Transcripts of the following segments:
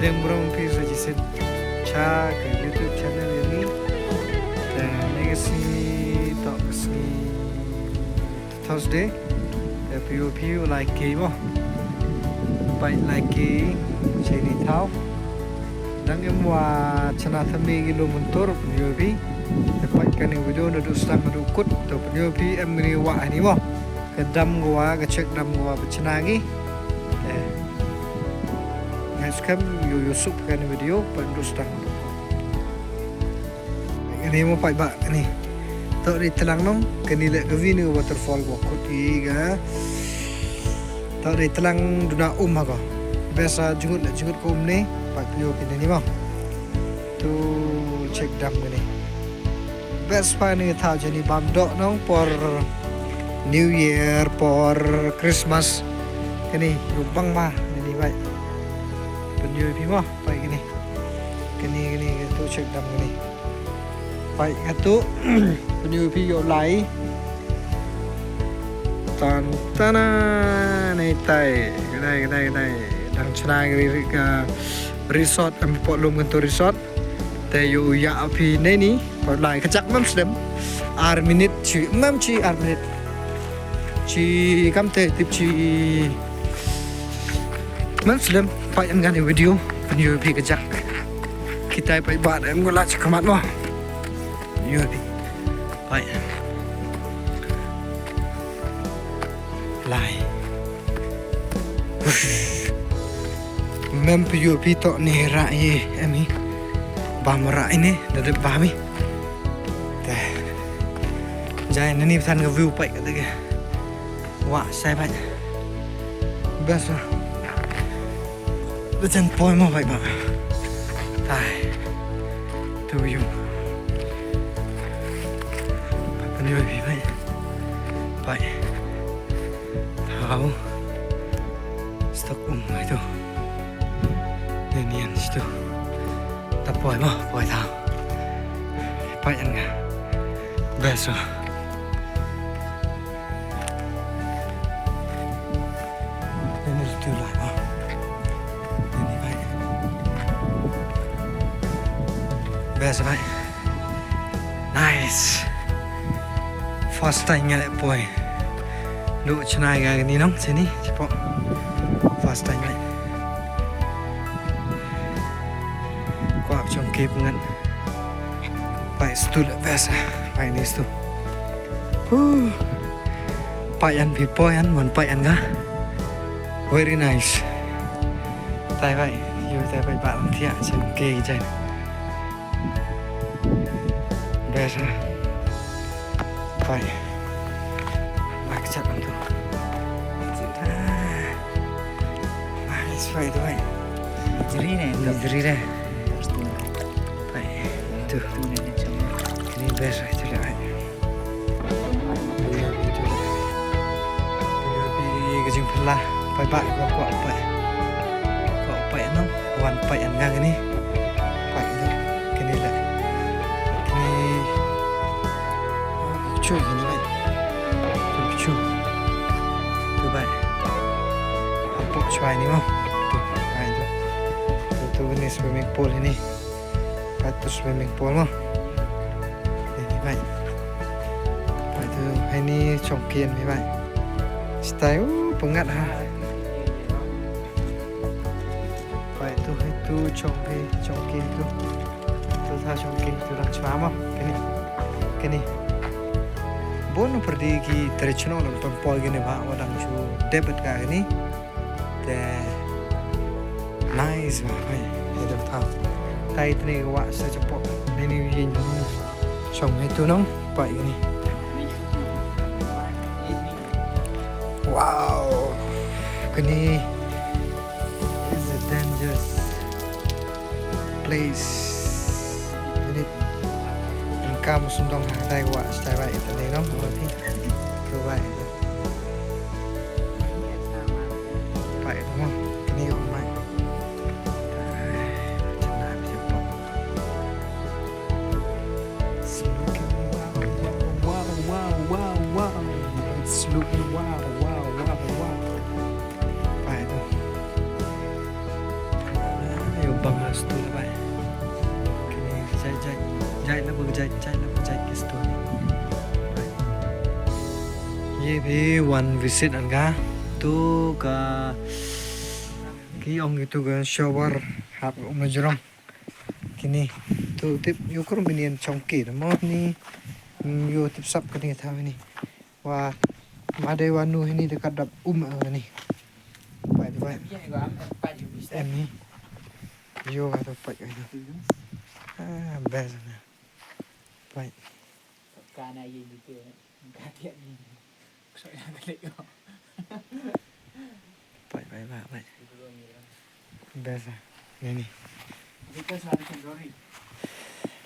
yang berang pizza jisin cha ke YouTube channel ini dan negasi tak kesini Thursday POP like mo baik lagi sini tahu dan yang buat channel kami gilo mentor POP dapat kani video nado stang nado kut to POP emri wa ini mo kedam gua ngecek dam gua bercenangi Kam Yusuf kan video pendustan. Ini mau pai bak ni. Tok di telang nong kini lek ke view waterfall wakut iga. Tok di telang duna aga. Biasa jungut ko ni pai video kini ni bang. Tu cek dam ni. Best pa ni tha jani bam dok nong por New Year por Christmas. Kini lubang mah ni bai. POP mo pai gini tu cek dam gini pai atu POP yo lai tan tana nei tai gai dang chana gri ka resort am po lum kan tu resort te yo ya api nei ni po lai kacak mam sedem ar minit chi mam chi ar minit chi kam te tip chi mam sedem pai an gani video POP kejak kita pai bat em gola cekamat mo POP pai lai mem POP to ni rai emi bam rai ni dadep bami teh jai nani than ke view pai kata ke wa sai pai best Betul boy mau baik mak. Hai, tu you. Apa ni lebih baik? Baik. Tahu. Stok itu. Nian situ. Tak boy mau, boy tahu. Baik enggak? Besok. Ini itu lah. Best right? Nice. First time ngale boy. Lu chnai ga ni nong sini cepo. First time right. Ko ap chong kip ngan. Pai stul best. Pai ni stu. Pai an pi boy an mon pai an ga. Very nice. Tai pai, you tai pai bạn thia chong ke jai. Biasa, baik, baik cakap tu. Nice, baik tu baik. Jeri ni. Baik, tu. Ini best itu dah baik. Pergi kejung pelah, baik kau baik nong, wan baik enggak ni, baik tu, kini lah. Cuy ini baik, cuy, tu baik. Apa cuy ni mau? Tu, baik tu ni swimming pool ini, tu swimming pool mau. Ini baik, baik tu ini congkian ni baik. Style pengat ha. Baik tu itu congkian tu, tu tha congkian tu dah cuy mau. Kini. Bono pergi ki tradisional ng pampol gini ba wadang chu debit ka ini te nice ba ay ito ta tay tini wa sa chapo nini yin song ito nong pa ini wow kini is a dangerous place ini kamu sundong hai wa stay right itu ni nong berarti tu baik baik mo ni om baik jangan cepat wow it's looking wow baik tu Jai kistu ni. Ye भी one visit anga tu ka ki ong itu ka shower hap ong jerong kini tu tip yu krum binian chongki mo ni yu tip sap ka ni tha ni wa made wanu ni dekat dap ni pai em ni yo ka to pai itu best na pai Kana yin gitu ya. Enggak dia nih. Soalnya balik kok. pai best ni Kita selalu sendiri.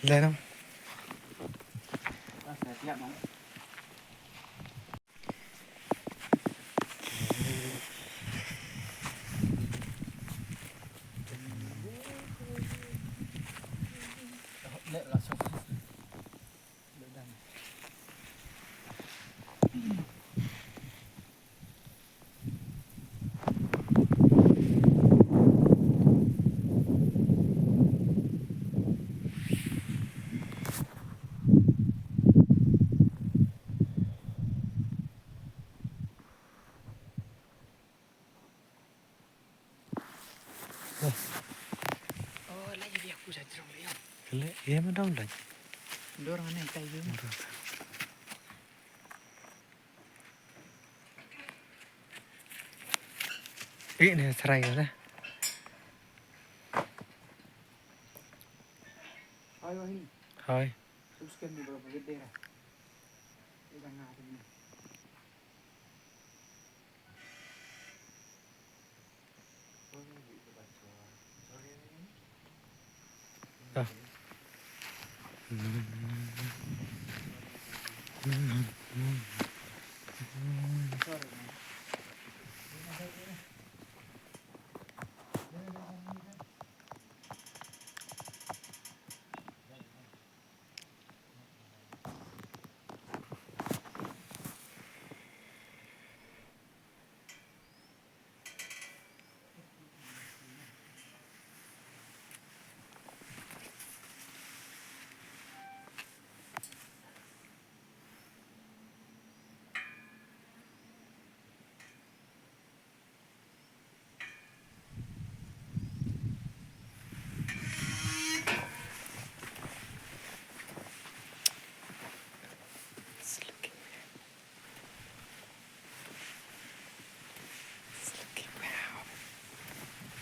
lenam Pas siap mau. Lek langsung. Oh, lagi dia aku saya terong dia. le ye ma dong lai Dorang aneh kayu. ini serai ka Ayo ini. hai Teruskan di bawah gede lah. Jangan ngari ni.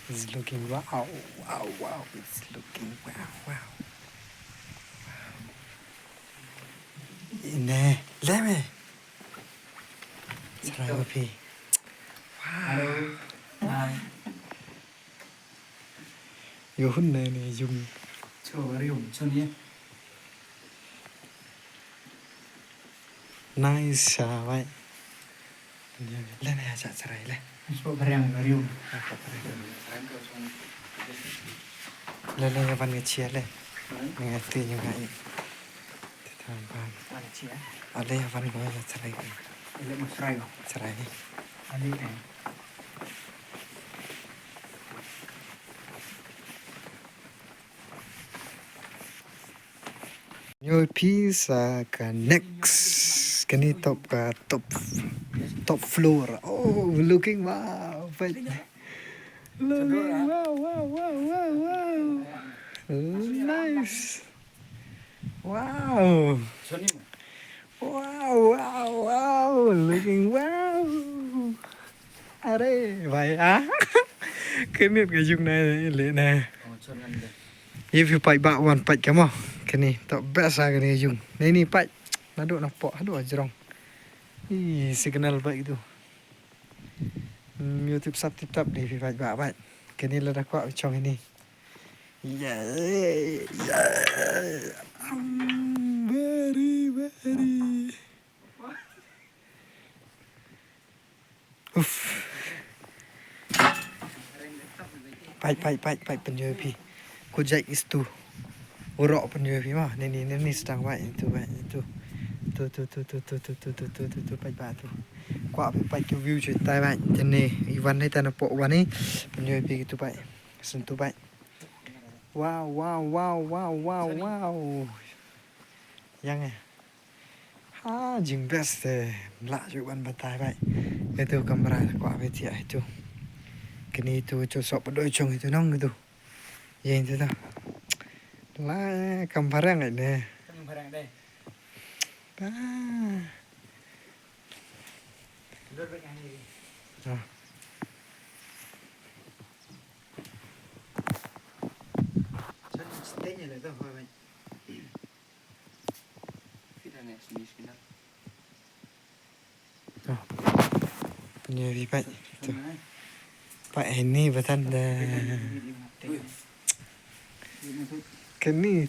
It's looking wow. It's looking wow. Ini, leme. Serai kopi. Halo. Hai. Yo hun này này dùng Coba rium soalnya. nice vậy. Lên này chặt serai lên. Coba rium. Lên lên văn cái chia lên. Nghe từ như vậy. Tham ban. Ada cia. Ada yang văn gọi là serai. Ada masrai. Serai. Ada ni. Your pizza ka next. Kani top floor. Oh, looking wow. Looking wow. Nice. Wow. Soalnya. Wow. Looking wow. Are vậy á. Cái miệng cái dùng này lệ nè. If you pai bak wan pai kamu. Kini tak biasa kini dùng. Ini pai. Nado nampak aduh jerong. Ih, signal baik itu. YouTube tip di pai bak pai. Kini lah dah kuat macam ini. Yeah. Very. Uff. Pai penjual pi. Kujai istu. Urok penjual pi mah. Ini sedang pai itu. Tu pai batu. Kuat pai ke view cerita pai. Jadi Iwan ni tanah pok Iwan ni penjual pi gitu pai. Sentuh pai. Wow. Yang ya. Jing best lah juga ban batai baik. Itu kamera kuat betul itu. Kini itu cosok pedoi cong itu nong itu. Yang itu tuh. Lah kamera nggak deh. Kan barang deh. Duduk dekat ni. Jangan stay-nya lah tuh, baik. Kita nak sini sekena. Punya baik. Tuh. Pak ini betul dah. Kini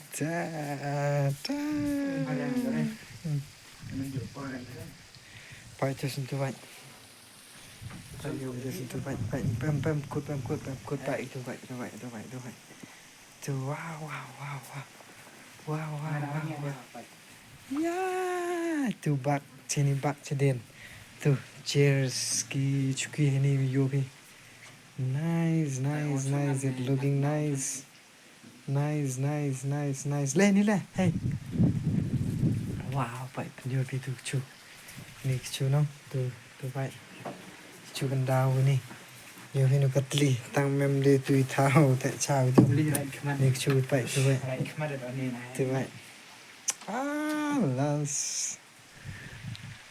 Pak itu sentuh baik. Pak itu sentuh baik. Pem kut Pak itu baik. Tuh wow. Ya, tuh bak sini bak ceden. Tuh cheers ki cuki ini yobi. Nice. It looking nice. Nice. Leh ni leh. Hey. Wow, Pak yobi tu cu. Ni cu no. Tuh Pak. Cu kendau ni. Yobi nu katli tang mem de tu thao tại chao tu. Ni cu Pak tu Pak. Tu Pak. Las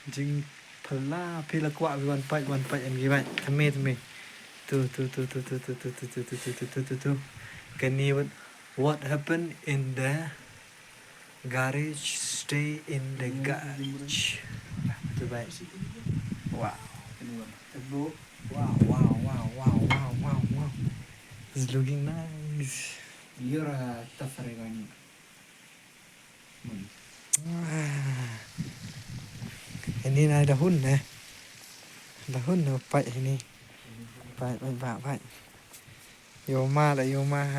jing pala pila kwa wan pai and gi bai thame tu can you what happened in the garage stay in the garage tu bai wow it's looking nice Yura tafregani. ini ada hun nè dahun nó pai ini pai Yoma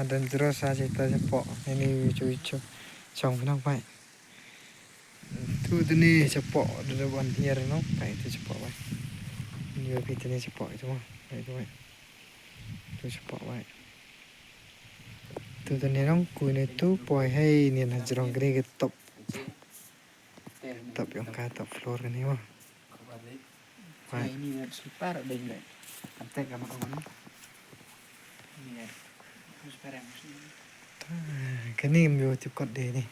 dan terus saja kita cepok ini cucu cong nang pai tu ni cepok ada ban tiar no pai tu cepok pai ini kita ni cepok itu mah itu pai tu cepok pai tu ni nong ku ni tu poi hei ni na jerong gini ke top yang ka top floor ni mah Pai ini separ deh ni. Antek sama kamu. Ini. Separ yang sini. Cái niềm vô chụp cột đề này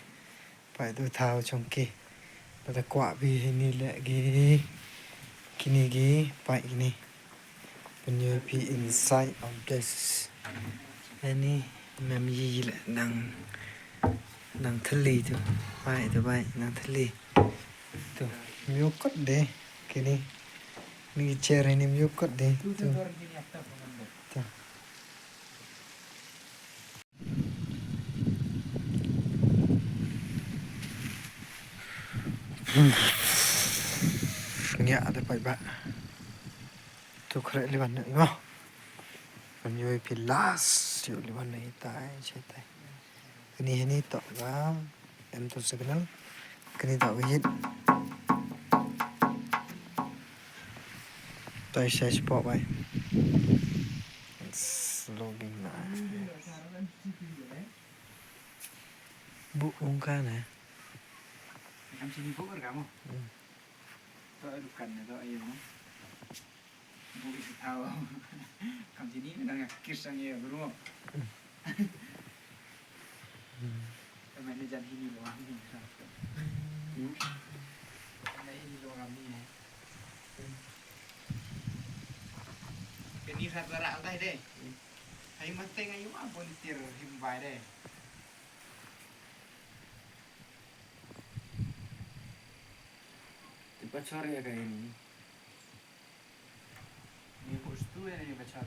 phải tôi thao trong kì và ta quả vì này lại cái phải này when you be inside of this ini mem gì lại nàng thất lì thôi phải nàng thất lì tuh vô cột đề cái này ni chair ini vô cột đề tuh Nghe ada pai ba. Tu khare liban na ngo. Kan yoi pilas yo liban na itai chetai. Kini to ga em tu signal. Kini to hit. Tai sai spot bai. It's logging na. Bu ungka na. Kamu sini bukan kamu? Tuh bukan itu ayo no. Bu itu tahu. Kamu sini dengan kisahnya bro. Teman ini jadi ini loh ini. Karena ini loh kami ya. Ini satu rak altai deh. Ayo mati ayo apa litir himbai deh. Bacor ya kayak ini. Ini bos tu yang bacor.